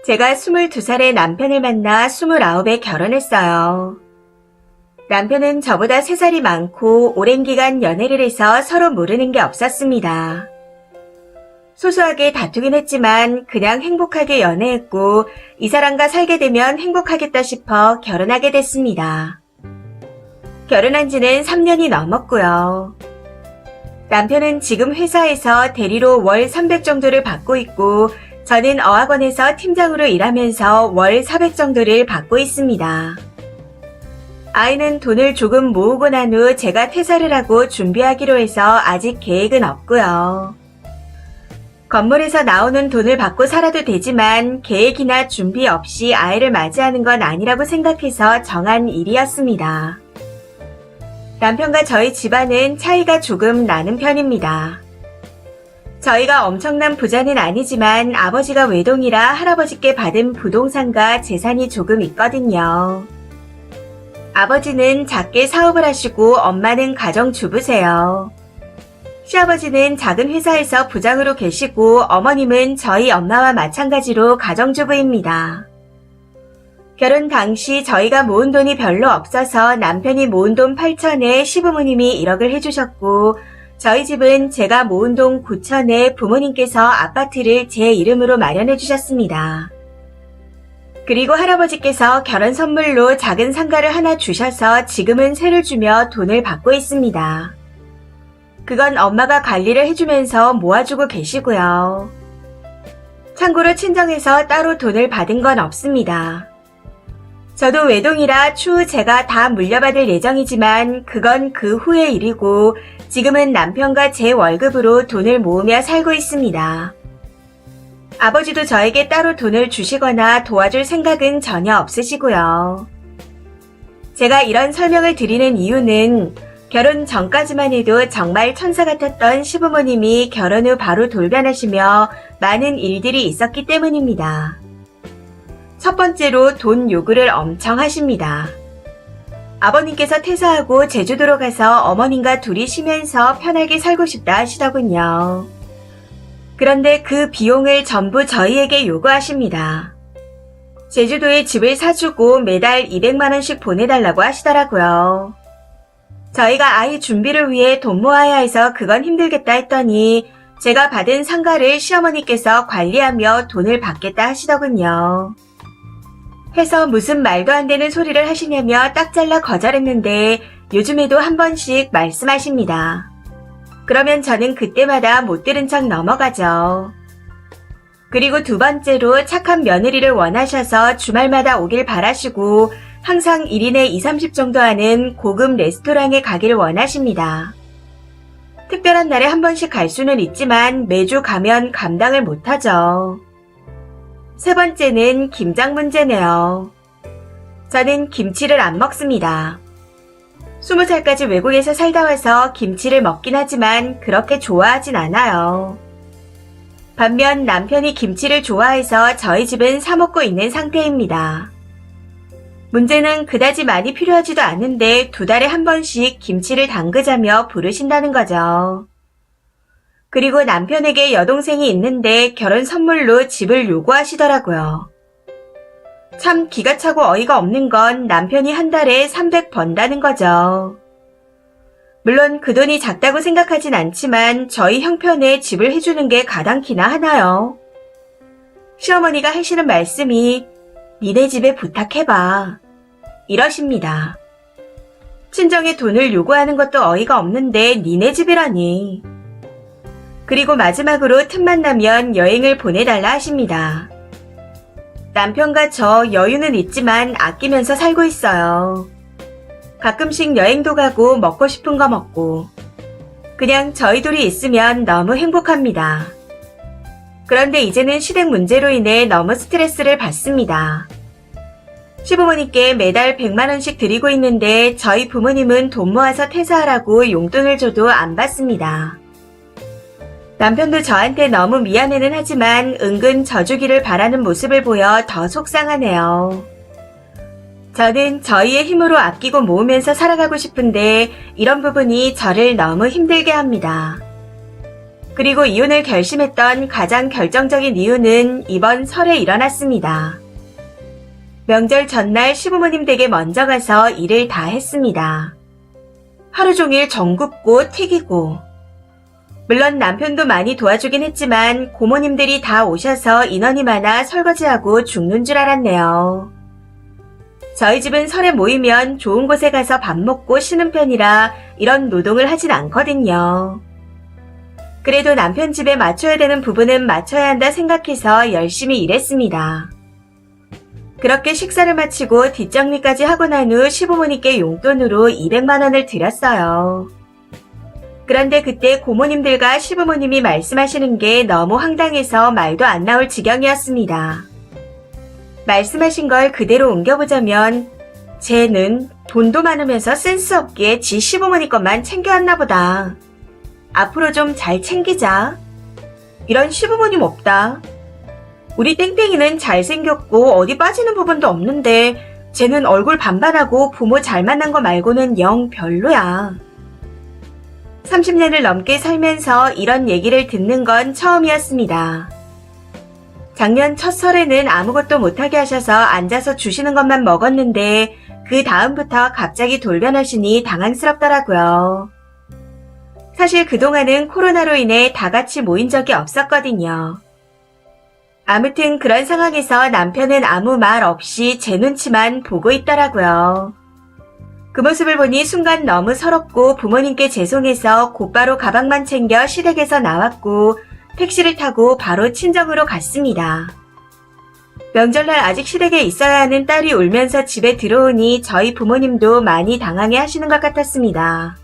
제가 22살에 남편을 만나 29에 결혼했어요. 남편은 저보다 3살이 많고 오랜 기간 연애를 해서 서로 모르는 게 없었습니다. 소소하게 다투긴 했지만 그냥 행복하게 연애했고 이 사람과 살게 되면 행복하겠다 싶어 결혼하게 됐습니다. 결혼한 지는 3년이 넘었고요. 남편은 지금 회사에서 대리로 월 300 정도를 받고 있고 저는 어학원에서 팀장으로 일하면서 월 400 정도를 받고 있습니다. 아이는 돈을 조금 모으고 난 후 제가 퇴사를 하고 준비하기로 해서 아직 계획은 없고요. 건물에서 나오는 돈을 받고 살아도 되지만 계획이나 준비 없이 아이를 맞이하는 건 아니라고 생각해서 정한 일이었습니다. 남편과 저희 집안은 차이가 조금 나는 편입니다. 저희가 엄청난 부자는 아니지만 아버지가 외동이라 할아버지께 받은 부동산과 재산이 조금 있거든요. 아버지는 작게 사업을 하시고 엄마는 가정주부세요. 시아버지는 작은 회사에서 부장으로 계시고 어머님은 저희 엄마와 마찬가지로 가정주부입니다. 결혼 당시 저희가 모은 돈이 별로 없어서 남편이 모은 돈 8천에 시부모님이 1억을 해주셨고 저희 집은 제가 모은 돈 9천에 부모님께서 아파트를 제 이름으로 마련해 주셨습니다. 그리고 할아버지께서 결혼 선물로 작은 상가를 하나 주셔서 지금은 세를 주며 돈을 받고 있습니다. 그건 엄마가 관리를 해주면서 모아주고 계시고요. 참고로 친정에서 따로 돈을 받은 건 없습니다. 저도 외동이라 추후 제가 다 물려받을 예정이지만 그건 그 후의 일이고 지금은 남편과 제 월급으로 돈을 모으며 살고 있습니다. 아버지도 저에게 따로 돈을 주시거나 도와줄 생각은 전혀 없으시고요. 제가 이런 설명을 드리는 이유는 결혼 전까지만 해도 정말 천사 같았던 시부모님이 결혼 후 바로 돌변하시며 많은 일들이 있었기 때문입니다. 첫 번째로 돈 요구를 엄청 하십니다. 아버님께서 퇴사하고 제주도로 가서 어머님과 둘이 쉬면서 편하게 살고 싶다 하시더군요. 그런데 그 비용을 전부 저희에게 요구하십니다. 제주도에 집을 사주고 매달 200만 원씩 보내달라고 하시더라고요. 저희가 아이 준비를 위해 돈 모아야 해서 그건 힘들겠다 했더니 제가 받은 상가를 시어머니께서 관리하며 돈을 받겠다 하시더군요. 해서 무슨 말도 안 되는 소리를 하시냐며 딱 잘라 거절했는데 요즘에도 한 번씩 말씀하십니다. 그러면 저는 그때마다 못 들은 척 넘어가죠. 그리고 두 번째로 착한 며느리를 원하셔서 주말마다 오길 바라시고 항상 1인에 2, 30 정도 하는 고급 레스토랑에 가길 원하십니다. 특별한 날에 한 번씩 갈 수는 있지만 매주 가면 감당을 못하죠. 세 번째는 김장 문제네요. 저는 김치를 안 먹습니다. 20살까지 외국에서 살다 와서 김치를 먹긴 하지만 그렇게 좋아하진 않아요. 반면 남편이 김치를 좋아해서 저희 집은 사 먹고 있는 상태입니다. 문제는 그다지 많이 필요하지도 않은데 2달에 한 번씩 김치를 담그자며 부르신다는 거죠. 그리고 남편에게 여동생이 있는데 결혼 선물로 집을 요구하시더라고요. 참 기가 차고 어이가 없는 건 남편이 한 달에 300 번다는 거죠. 물론 그 돈이 작다고 생각하진 않지만 저희 형편에 집을 해주는 게 가당키나 하나요? 시어머니가 하시는 말씀이 니네 집에 부탁해봐 이러십니다. 친정에 돈을 요구하는 것도 어이가 없는데 니네 집이라니. 그리고 마지막으로 틈만 나면 여행을 보내달라 하십니다. 남편과 저 여유는 있지만 아끼면서 살고 있어요. 가끔씩 여행도 가고 먹고 싶은 거 먹고 그냥 저희 둘이 있으면 너무 행복합니다. 그런데 이제는 시댁 문제로 인해 너무 스트레스를 받습니다. 시부모님께 매달 100만 원씩 드리고 있는데 저희 부모님은 돈 모아서 퇴사하라고 용돈을 줘도 안 받습니다. 남편도 저한테 너무 미안해는 하지만 은근 져주기를 바라는 모습을 보여 더 속상하네요. 저는 저희의 힘으로 아끼고 모으면서 살아가고 싶은데 이런 부분이 저를 너무 힘들게 합니다. 그리고 이혼을 결심했던 가장 결정적인 이유는 이번 설에 일어났습니다. 명절 전날 시부모님 댁에 먼저 가서 일을 다 했습니다. 하루 종일 전 굽고 튀기고. 물론 남편도 많이 도와주긴 했지만 고모님들이 다 오셔서 인원이 많아 설거지하고 죽는 줄 알았네요. 저희 집은 설에 모이면 좋은 곳에 가서 밥 먹고 쉬는 편이라 이런 노동을 하진 않거든요. 그래도 남편 집에 맞춰야 되는 부분은 맞춰야 한다 생각해서 열심히 일했습니다. 그렇게 식사를 마치고 뒷정리까지 하고 난 후 시부모님께 용돈으로 200만 원을 드렸어요. 그런데 그때 고모님들과 시부모님이 말씀하시는 게 너무 황당해서 말도 안 나올 지경이었습니다. 말씀하신 걸 그대로 옮겨보자면 쟤는 돈도 많으면서 센스 없게 지 시부모님 것만 챙겨왔나 보다. 앞으로 좀 잘 챙기자. 이런 시부모님 없다. 우리 땡땡이는 잘생겼고 어디 빠지는 부분도 없는데 쟤는 얼굴 반반하고 부모 잘 만난 거 말고는 영 별로야. 30년을 넘게 살면서 이런 얘기를 듣는 건 처음이었습니다. 작년 첫 설에는 아무것도 못하게 하셔서 앉아서 주시는 것만 먹었는데 그 다음부터 갑자기 돌변하시니 당황스럽더라고요. 사실 그동안은 코로나로 인해 다 같이 모인 적이 없었거든요. 아무튼 그런 상황에서 남편은 아무 말 없이 제 눈치만 보고 있더라고요. 그 모습을 보니 순간 너무 서럽고 부모님께 죄송해서 곧바로 가방만 챙겨 시댁에서 나왔고 택시를 타고 바로 친정으로 갔습니다. 명절날 아직 시댁에 있어야 하는 딸이 울면서 집에 들어오니 저희 부모님도 많이 당황해 하시는 것 같았습니다.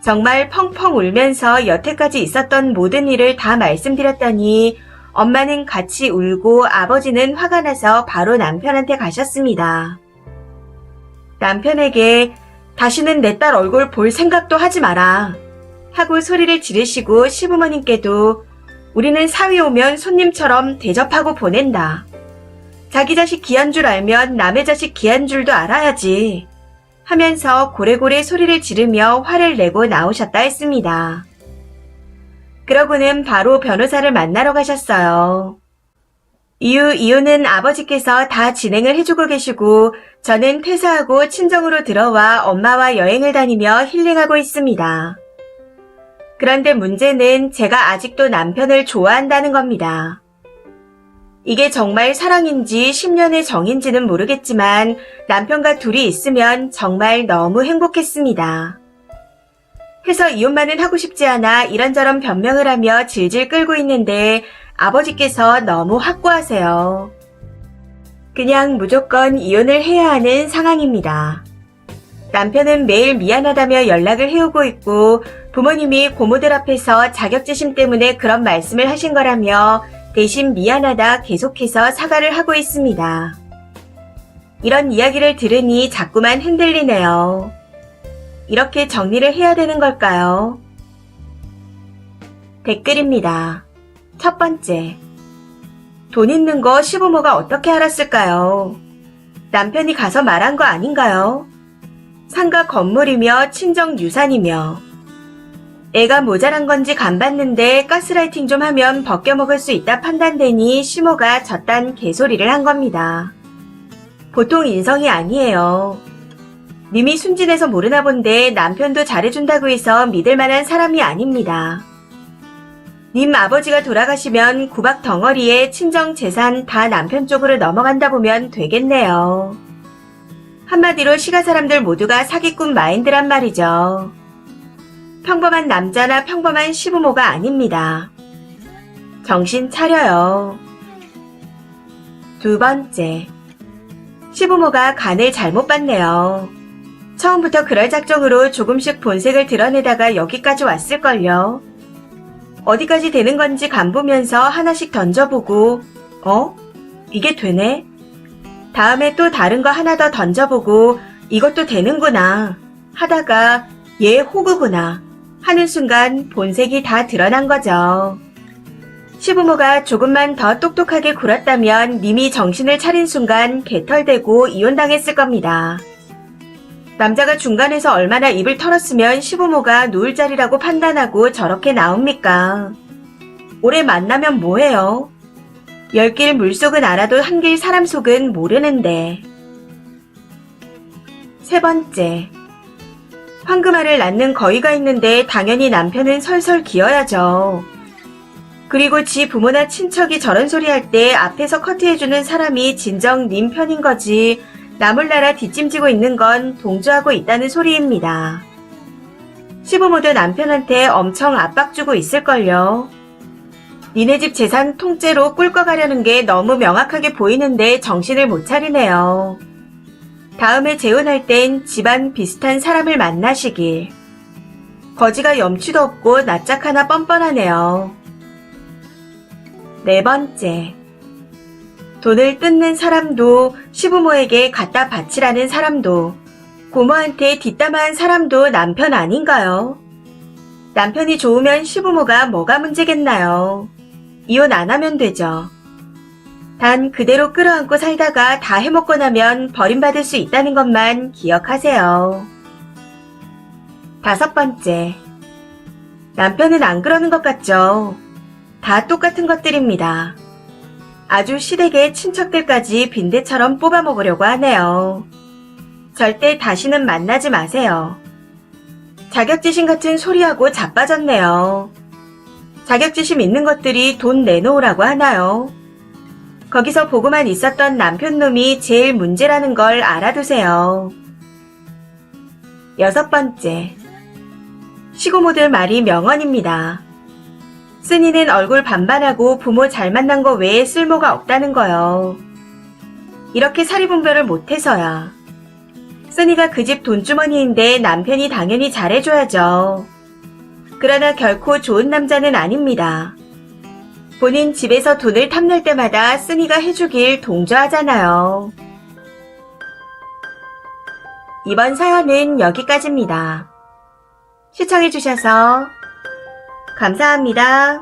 정말 펑펑 울면서 여태까지 있었던 모든 일을 다 말씀드렸더니 엄마는 같이 울고 아버지는 화가 나서 바로 남편한테 가셨습니다. 남편에게 다시는 내 딸 얼굴 볼 생각도 하지 마라 하고 소리를 지르시고 시부모님께도 우리는 사위 오면 손님처럼 대접하고 보낸다. 자기 자식 귀한 줄 알면 남의 자식 귀한 줄도 알아야지 하면서 고래고래 소리를 지르며 화를 내고 나오셨다 했습니다. 그러고는 바로 변호사를 만나러 가셨어요. 이유는 아버지께서 다 진행을 해주고 계시고 저는 퇴사하고 친정으로 들어와 엄마와 여행을 다니며 힐링하고 있습니다. 그런데 문제는 제가 아직도 남편을 좋아한다는 겁니다. 이게 정말 사랑인지 10년의 정인지는 모르겠지만 남편과 둘이 있으면 정말 너무 행복했습니다. 해서 이혼만은 하고 싶지 않아 이런저런 변명을 하며 질질 끌고 있는데 아버지께서 너무 확고하세요. 그냥 무조건 이혼을 해야 하는 상황입니다. 남편은 매일 미안하다며 연락을 해오고 있고 부모님이 고모들 앞에서 자격지심 때문에 그런 말씀을 하신 거라며 대신 미안하다 계속해서 사과를 하고 있습니다. 이런 이야기를 들으니 자꾸만 흔들리네요. 이렇게 정리를 해야 되는 걸까요? 댓글입니다. 첫 번째. 돈 있는 거 시부모가 어떻게 알았을까요? 남편이 가서 말한 거 아닌가요? 상가 건물이며 친정 유산이며 애가 모자란 건지 간 봤는데 가스라이팅 좀 하면 벗겨먹을 수 있다 판단되니 시모가 저딴 개소리를 한 겁니다. 보통 인성이 아니에요. 님이 순진해서 모르나 본데 남편도 잘해준다고 해서 믿을 만한 사람이 아닙니다. 님 아버지가 돌아가시면 구박 덩어리에 친정 재산 다 남편 쪽으로 넘어간다 보면 되겠네요. 한마디로 시가 사람들 모두가 사기꾼 마인드란 말이죠. 평범한 남자나 평범한 시부모가 아닙니다. 정신 차려요. 두 번째. 시부모가 간을 잘못 봤네요. 처음부터 그럴 작정으로 조금씩 본색을 드러내다가 여기까지 왔을걸요. 어디까지 되는 건지 간 보면서 하나씩 던져보고 이게 되네? 다음에 또 다른 거 하나 더 던져보고 이것도 되는구나 하다가 얘 호구구나 하는 순간 본색이 다 드러난 거죠. 시부모가 조금만 더 똑똑하게 굴었다면 님이 정신을 차린 순간 개털되고 이혼당했을 겁니다. 남자가 중간에서 얼마나 입을 털었으면 시부모가 누울 자리라고 판단하고 저렇게 나옵니까? 오래 만나면 뭐해요? 10길 물속은 알아도 한길 사람 속은 모르는데. 세 번째, 황금알을 낳는 거위가 있는데 당연히 남편은 설설 기어야죠. 그리고 지 부모나 친척이 저런 소리 할 때 앞에서 커트해주는 사람이 진정 님 편인 거지 나몰라라 뒷짐지고 있는 건 동조하고 있다는 소리입니다. 시부모도 남편한테 엄청 압박 주고 있을걸요. 니네 집 재산 통째로 꿀꺽하려는 게 너무 명확하게 보이는데 정신을 못 차리네요. 다음에 재혼할 땐 집안 비슷한 사람을 만나시길. 거지가 염치도 없고 낯짝 하나 뻔뻔하네요. 네 번째, 돈을 뜯는 사람도 시부모에게 갖다 바치라는 사람도 고모한테 뒷담화한 사람도 남편 아닌가요? 남편이 좋으면 시부모가 뭐가 문제겠나요? 이혼 안 하면 되죠. 단 그대로 끌어안고 살다가 다 해먹고 나면 버림받을 수 있다는 것만 기억하세요. 다섯 번째, 남편은 안 그러는 것 같죠? 다 똑같은 것들입니다. 아주 시댁의 친척들까지 빈대처럼 뽑아먹으려고 하네요. 절대 다시는 만나지 마세요. 자격지심 같은 소리하고 자빠졌네요. 자격지심 있는 것들이 돈 내놓으라고 하나요? 거기서 보고만 있었던 남편놈이 제일 문제라는 걸 알아두세요. 여섯 번째, 시고모들 말이 명언입니다. 쓴이는 얼굴 반반하고 부모 잘 만난 거 외에 쓸모가 없다는 거요. 이렇게 사리분별을 못해서야. 쓴이가 그 집 돈주머니인데 남편이 당연히 잘해줘야죠. 그러나 결코 좋은 남자는 아닙니다. 본인 집에서 돈을 탐낼 때마다 쓴이가 해주길 동조하잖아요. 이번 사연은 여기까지입니다. 시청해주셔서 감사합니다.